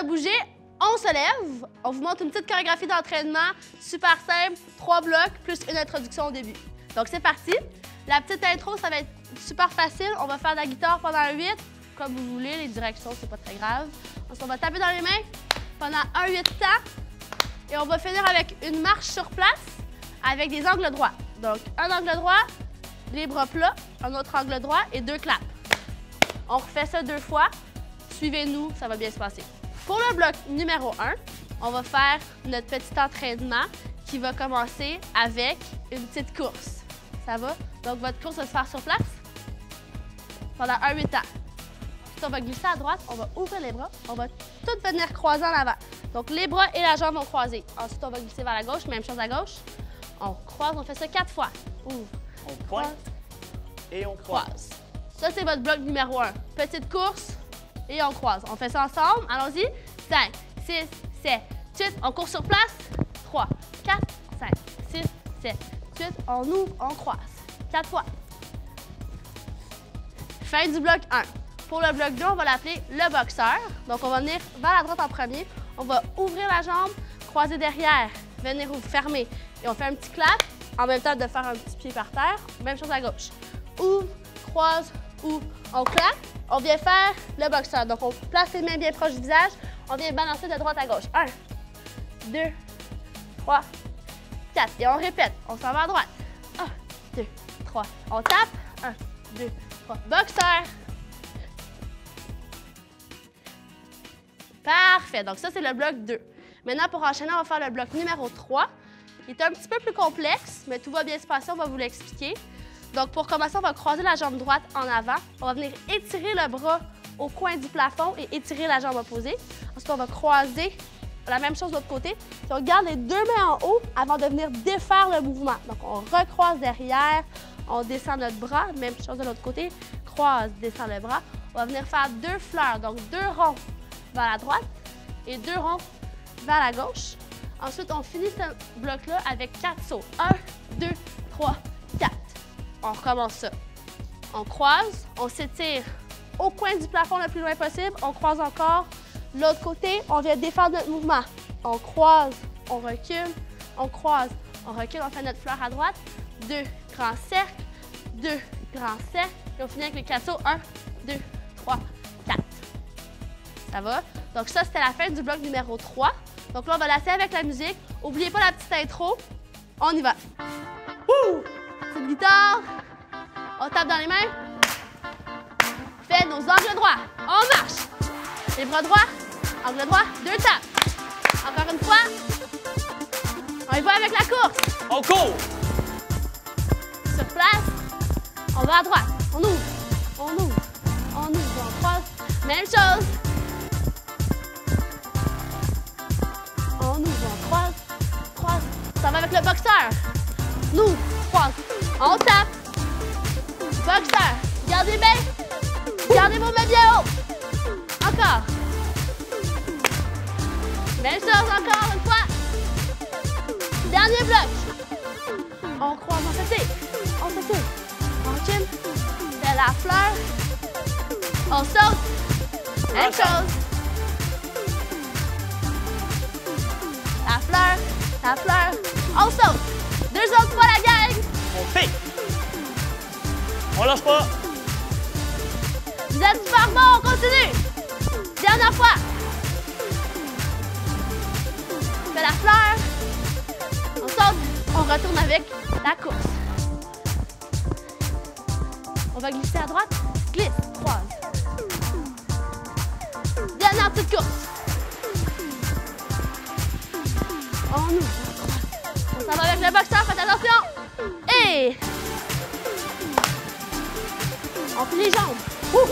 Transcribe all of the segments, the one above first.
de bouger, on se lève. On vous montre une petite chorégraphie d'entraînement super simple, 3 blocs plus une introduction au début. Donc, c'est parti. La petite intro, ça va être super facile. On va faire de la guitare pendant 8, comme vous voulez. Les directions, c'est pas très grave. Ensuite, on va taper dans les mains pendant 1-8 temps. Et on va finir avec une marche sur place avec des angles droits. Donc, un angle droit, les bras plats, un autre angle droit et 2 claps. On refait ça 2 fois. Suivez-nous, ça va bien se passer. Pour le bloc numéro 1, on va faire notre petit entraînement qui va commencer avec une petite course. Ça va? Donc, votre course va se faire sur place pendant 1-8 temps. Ensuite, on va glisser à droite, on va ouvrir les bras, on va tout venir croiser en avant. Donc, les bras et la jambe vont croiser. Ensuite, on va glisser vers la gauche, même chose à gauche. On croise, on fait ça 4 fois. Ouvre, on pointe et on croise. Ça, c'est votre bloc numéro 1. Petite course et on croise. On fait ça ensemble. Allons-y. 5, 6, 7, 8. On court sur place. 3, 4, 5, 6, 7, 8. On ouvre, on croise. 4 fois. Fin du bloc 1. Pour le bloc 2, on va l'appeler le boxeur. Donc, on va venir vers la droite en premier. On va ouvrir la jambe, croiser derrière, venir fermer. Et on fait un petit clap en même temps de faire un petit pied par terre. Même chose à gauche. Ouvre, croise, ouvre. On claque. On vient faire le boxeur. Donc, on place les mains bien proches du visage. On vient balancer de droite à gauche. 1, 2, 3, 4. Et on répète. On s'en va à droite. 1, 2, 3. On tape. 1, 2, 3. Boxeur. Parfait. Donc, ça, c'est le bloc 2. Maintenant, pour enchaîner, on va faire le bloc numéro 3. Il est un petit peu plus complexe, mais tout va bien se passer. On va vous l'expliquer. Donc, pour commencer, on va croiser la jambe droite en avant. On va venir étirer le bras au coin du plafond et étirer la jambe opposée. Ensuite, on va croiser la même chose de l'autre côté. Puis on garde les 2 mains en haut avant de venir défaire le mouvement. Donc, on recroise derrière. On descend notre bras. Même chose de l'autre côté. Croise, descend le bras. On va venir faire 2 fleurs. Donc, 2 ronds vers la droite et 2 ronds vers la gauche. Ensuite, on finit ce bloc-là avec 4 sauts. 1, 2, 3, 4. On recommence ça. On croise, on s'étire au coin du plafond le plus loin possible. On croise encore. L'autre côté, on vient défendre notre mouvement. On croise, on recule, on croise, on recule. On fait notre fleur à droite. 2 grands cercles, 2 grands cercles. Et on finit avec les 4 sauts. 1, 2, 3, 4. Ça va? Donc ça, c'était la fin du bloc numéro 3. Donc là, on va lasser avec la musique. N'oubliez pas la petite intro. On y va. Ouh! Petite guitare. On tape dans les mains. Fait nos angles droits. On marche. Les bras droits. Angle droit. 2 tapes. Encore une fois. On y va avec la course. On court. Sur place. On va à droite. On ouvre. On ouvre. On ouvre. On croise. Même chose. Ça va avec le boxeur. Nous, croise. On tape. Boxeur. Gardez bien. Gardez vos mains bien haut. Encore. Même chose encore une fois. Dernier bloc. On croise, on s'étire. On s'étire. On recule. C'est la fleur. On saute. Même chose. La fleur. La fleur. On saute. 2 autres fois la gang. On pique. On lâche pas. Vous êtes super bon, on continue. Dernière fois. On fait la fleur. On saute. On retourne avec la course. On va glisser à droite. Glisse. Croise. Dernière petite course. On ouvre. On s'en va avec le boxeur, faites attention. Et on plie les jambes. Ouh.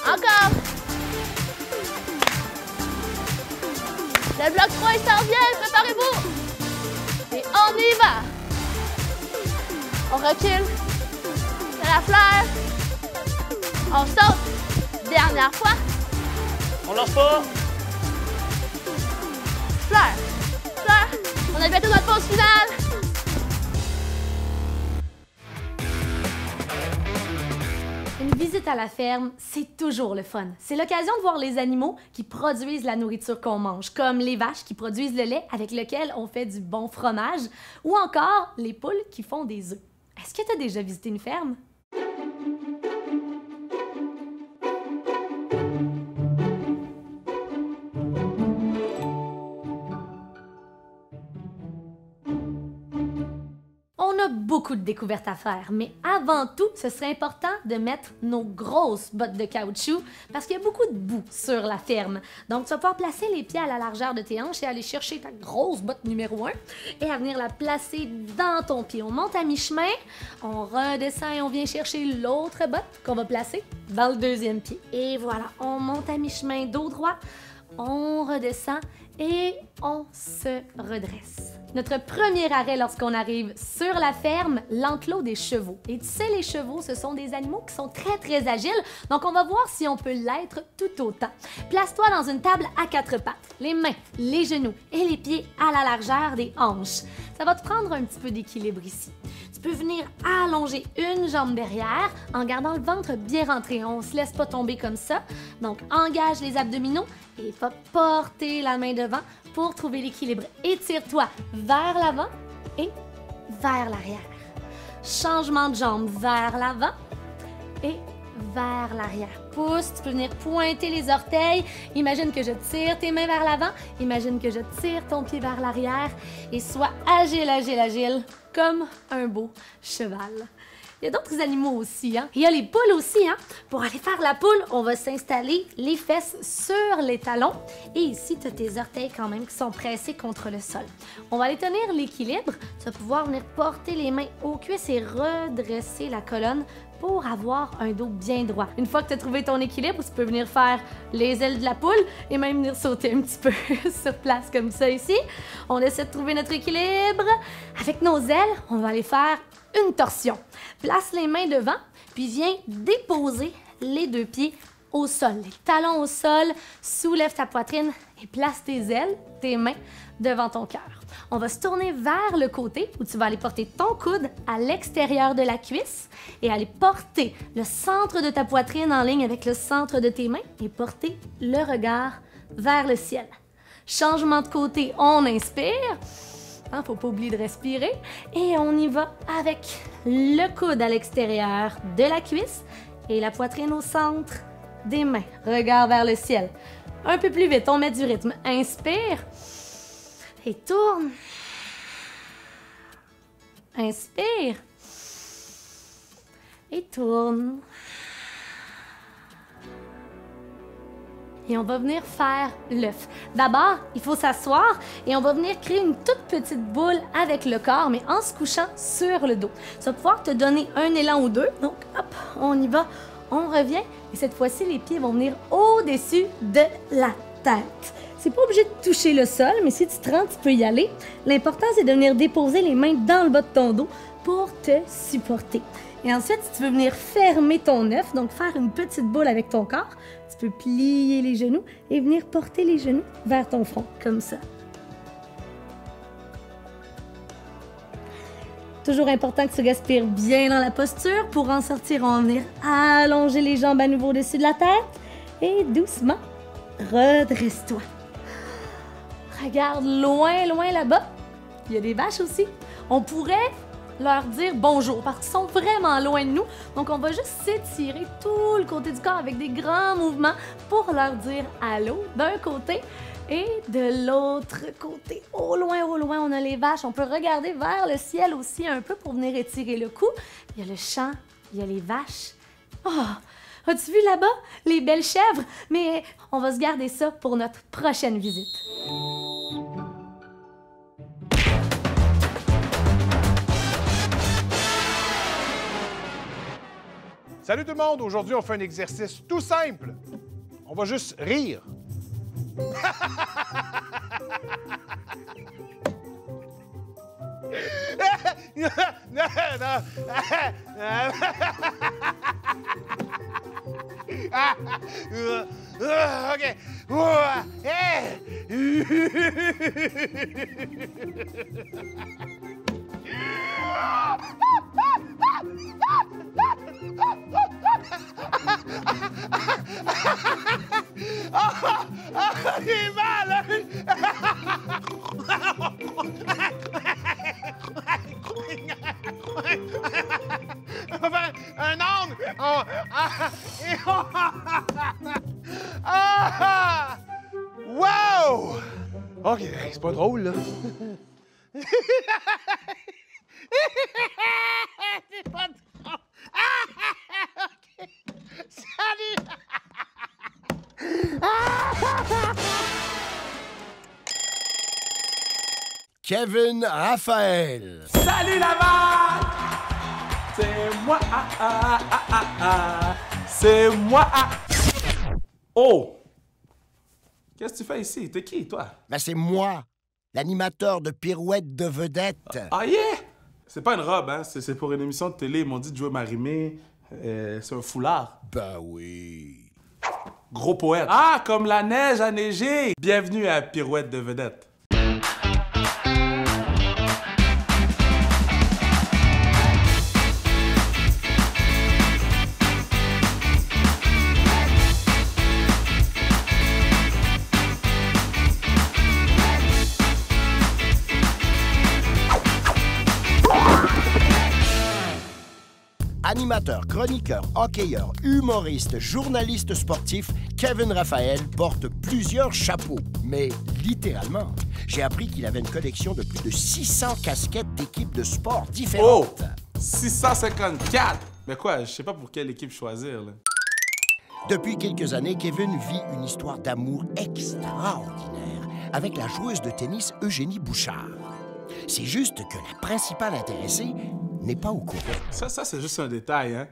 Encore. Le bloc 3, il s'en vient, préparez-vous. Et on y va. On recule. C'est la fleur. On saute. Dernière fois. On lâche pas. Fleur. Fleur. On a bientôt notre pause finale. Une visite à la ferme, c'est toujours le fun. C'est l'occasion de voir les animaux qui produisent la nourriture qu'on mange, comme les vaches qui produisent le lait avec lequel on fait du bon fromage, ou encore les poules qui font des œufs. Est-ce que tu as déjà visité une ferme? On a beaucoup de découvertes à faire, mais avant tout, ce serait important de mettre nos grosses bottes de caoutchouc parce qu'il y a beaucoup de boue sur la ferme. Donc, tu vas pouvoir placer les pieds à la largeur de tes hanches et aller chercher ta grosse botte numéro 1 et à venir la placer dans ton pied. On monte à mi-chemin, on redescend et on vient chercher l'autre botte qu'on va placer dans le deuxième pied. Et voilà, on monte à mi-chemin, dos droit, on redescend et on se redresse. Notre premier arrêt lorsqu'on arrive sur la ferme, l'enclos des chevaux. Et tu sais, les chevaux, ce sont des animaux qui sont très agiles, donc on va voir si on peut l'être tout autant. Place-toi dans une table à 4 pattes, les mains, les genoux et les pieds à la largeur des hanches. Ça va te prendre un petit peu d'équilibre ici. Tu peux venir allonger une jambe derrière en gardant le ventre bien rentré. On ne se laisse pas tomber comme ça. Donc, engage les abdominaux et va porter la main devant pour trouver l'équilibre. Étire-toi vers l'avant et vers l'arrière. Changement de jambe vers l'avant et vers l'arrière. Pousse, tu peux venir pointer les orteils. Imagine que je tire tes mains vers l'avant. Imagine que je tire ton pied vers l'arrière. Et sois agile, comme un beau cheval. Il y a d'autres animaux aussi, hein? Il y a les poules aussi, hein? Pour aller faire la poule, on va s'installer les fesses sur les talons. Et ici, tu as tes orteils quand même qui sont pressés contre le sol. On va aller tenir l'équilibre. Tu vas pouvoir venir porter les mains aux cuisses et redresser la colonne pour avoir un dos bien droit. Une fois que tu as trouvé ton équilibre, tu peux venir faire les ailes de la poule et même venir sauter un petit peu sur place comme ça ici. On essaie de trouver notre équilibre. Avec nos ailes, on va aller faire une torsion. Place les mains devant, puis viens déposer les deux pieds au sol. Les talons au sol, soulève ta poitrine et place tes ailes, tes mains devant ton cœur. On va se tourner vers le côté où tu vas aller porter ton coude à l'extérieur de la cuisse et aller porter le centre de ta poitrine en ligne avec le centre de tes mains et porter le regard vers le ciel. Changement de côté, on inspire. Faut pas oublier de respirer. Et on y va avec le coude à l'extérieur de la cuisse et la poitrine au centre des mains. Regard vers le ciel. Un peu plus vite, on met du rythme. Inspire et tourne. Inspire et tourne. Et on va venir faire l'œuf. D'abord, il faut s'asseoir et on va venir créer une toute petite boule avec le corps, mais en se couchant sur le dos. Ça va pouvoir te donner un élan ou deux. Donc, hop, on y va, on revient. Et cette fois-ci, les pieds vont venir au-dessus de la tête. C'est pas obligé de toucher le sol, mais si tu te rends, tu peux y aller. L'important, c'est de venir déposer les mains dans le bas de ton dos pour te supporter. Et ensuite, si tu veux venir fermer ton œuf, donc faire une petite boule avec ton corps, tu peux plier les genoux et venir porter les genoux vers ton front, comme ça. Toujours important que tu respires bien dans la posture. Pour en sortir, on va venir allonger les jambes à nouveau au-dessus de la tête et doucement, redresse-toi. Regarde loin là-bas. Il y a des vaches aussi. On pourrait leur dire bonjour parce qu'ils sont vraiment loin de nous. Donc, on va juste s'étirer tout le côté du corps avec des grands mouvements pour leur dire allô d'un côté et de l'autre côté. Au loin, on a les vaches. On peut regarder vers le ciel aussi un peu pour venir étirer le cou. Il y a le champ, il y a les vaches. Oh! As-tu vu là-bas les belles chèvres? Mais on va se garder ça pour notre prochaine visite. Salut tout le monde! Aujourd'hui, on fait un exercice tout simple. On va juste rire. OK. J'ai mal, hein? On va faire un ongle! Wow! OK, c'est pas drôle, là. C'est pas drôle. OK. Salut! Kevin Raphaël. Salut Laval! C'est moi, c'est moi. Oh! Qu'est-ce que tu fais ici? T'es qui, toi? Ben, c'est moi, l'animateur de pirouettes de vedette. Ah, yeah! C'est pas une robe, hein? C'est pour une émission de télé. Ils m'ont dit de jouer Marimé. C'est un foulard. Ben oui. Gros poète. Ah, comme la neige a neigé! Bienvenue à Pirouette de vedette. Animateur, chroniqueur, hockeyeur, humoriste, journaliste sportif, Kevin Raphaël porte plusieurs chapeaux. Mais littéralement, j'ai appris qu'il avait une collection de plus de 600 casquettes d'équipes de sport différentes. Oh! 654! Mais quoi, je sais pas pour quelle équipe choisir, là. Depuis quelques années, Kevin vit une histoire d'amour extraordinaire avec la joueuse de tennis Eugénie Bouchard. C'est juste que la principale intéressée n'est pas au courant. Ça c'est juste un détail, hein?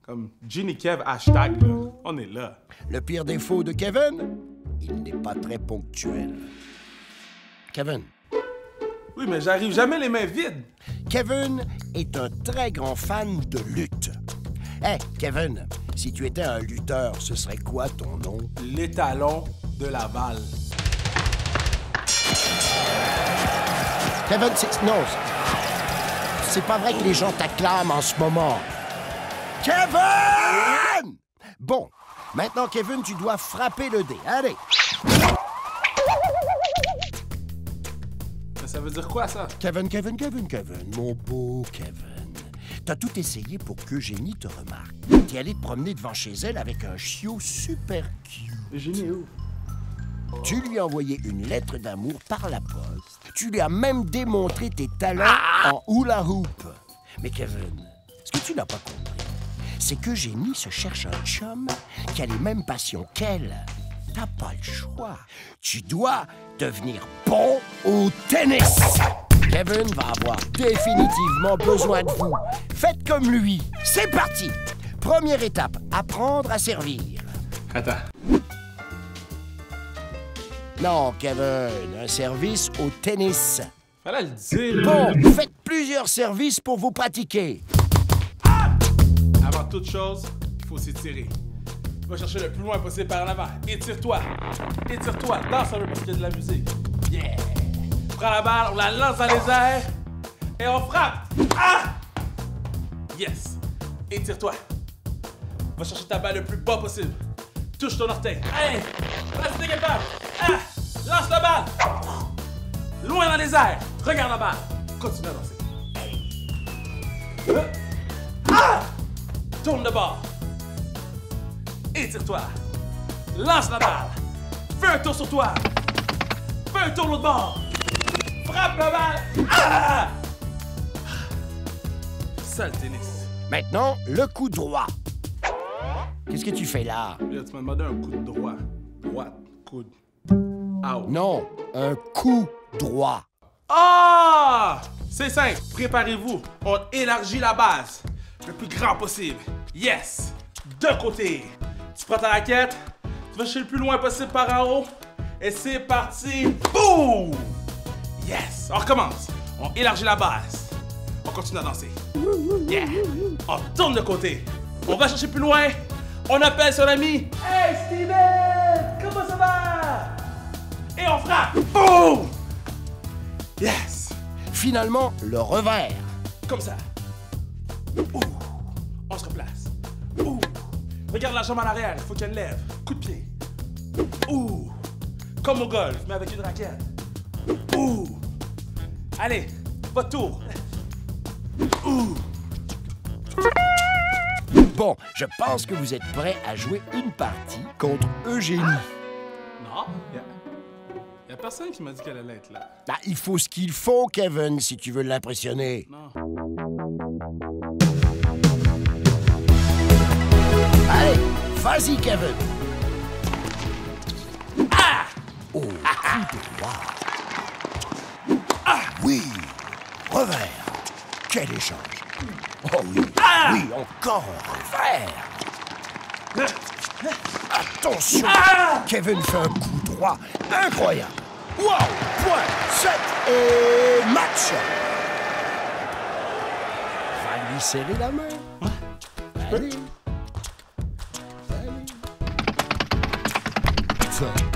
Comme Ginny Kev hashtag, là. On est là. Le pire défaut de Kevin, il n'est pas très ponctuel. Kevin. Oui, mais j'arrive jamais les mains vides. Kevin est un très grand fan de lutte. Hey, Kevin, si tu étais un lutteur, ce serait quoi ton nom? L'étalon de Laval. Kevin, non, c'est pas vrai que les gens t'acclament en ce moment. Kevin! Bon, maintenant, Kevin, tu dois frapper le dé. Allez! Mais ça veut dire quoi, ça? Kevin, mon beau Kevin. T'as tout essayé pour qu'Eugénie te remarque. T'es allé te promener devant chez elle avec un chiot super cute. Eugénie est où? Tu lui as envoyé une lettre d'amour par la poste. Tu lui as même démontré tes talents en hula hoop. Mais Kevin, ce que tu n'as pas compris, c'est qu'Eugénie se cherche un chum qui a les mêmes passions qu'elle. T'as pas le choix. Tu dois devenir bon au tennis. Kevin va avoir définitivement besoin de vous. Faites comme lui. C'est parti. Première étape, apprendre à servir. Attends. Non, Kevin, un service au tennis. Fallait le dire. Bon, faites plusieurs services pour vous pratiquer. Avant toute chose, il faut s'étirer. Va chercher le plus loin possible par en avant. Étire-toi. Étire-toi. Danse un peu parce qu'il y a de la musique. Yeah! Prends la balle, on la lance dans les airs et on frappe. Ah! Yes! Étire-toi. Va chercher ta balle le plus bas possible. Touche ton orteil. Allez! Vas-y, t'es capable. Ah! Lance la balle. Loin dans les airs. Regarde la balle. Continue à danser. Ah! Tourne de bord. Étire-toi. Lance la balle. Fais un tour sur toi. Fais un tour l'autre bord. Frappe la balle. Ah! Ça, le tennis. Maintenant, le coup droit. Qu'est-ce que tu fais là? Là, tu m'as demandé un coup de droit. Droite, coude. Out. Non, un coup droit. Ah! C'est simple. Préparez-vous. On élargit la base. Le plus grand possible. Yes! De côté. Tu prends ta raquette. Tu vas chercher le plus loin possible par en haut. Et c'est parti. Boum! Yes! On recommence. On élargit la base. On continue à danser. Yeah! On tourne de côté. On va chercher plus loin. On appelle son ami. Hey Steven! Comment ça va? Et on frappe. Boum! Yes! Finalement, le revers. Comme ça. Ouh. On se replace. Ouh. Regarde la jambe en arrière, il faut qu'elle lève. Coup de pied. Ouh. Comme au golf, mais avec une raquette. Ouh. Allez, votre tour. Ouh. Bon, je pense que vous êtes prêts à jouer une partie contre Eugénie. Non, y a personne qui m'a dit qu'elle allait être là. Ah, il faut ce qu'il faut, Kevin, si tu veux l'impressionner. Non. Allez, vas-y, Kevin. Ah! Oh, coup droit. Ah! Oui, revers. Quel échange. Oh oui, oui, encore un revers. Attention, Kevin fait un coup droit incroyable. Wow, point, 7 et match. Va lui serrer la main. Allez. Allez.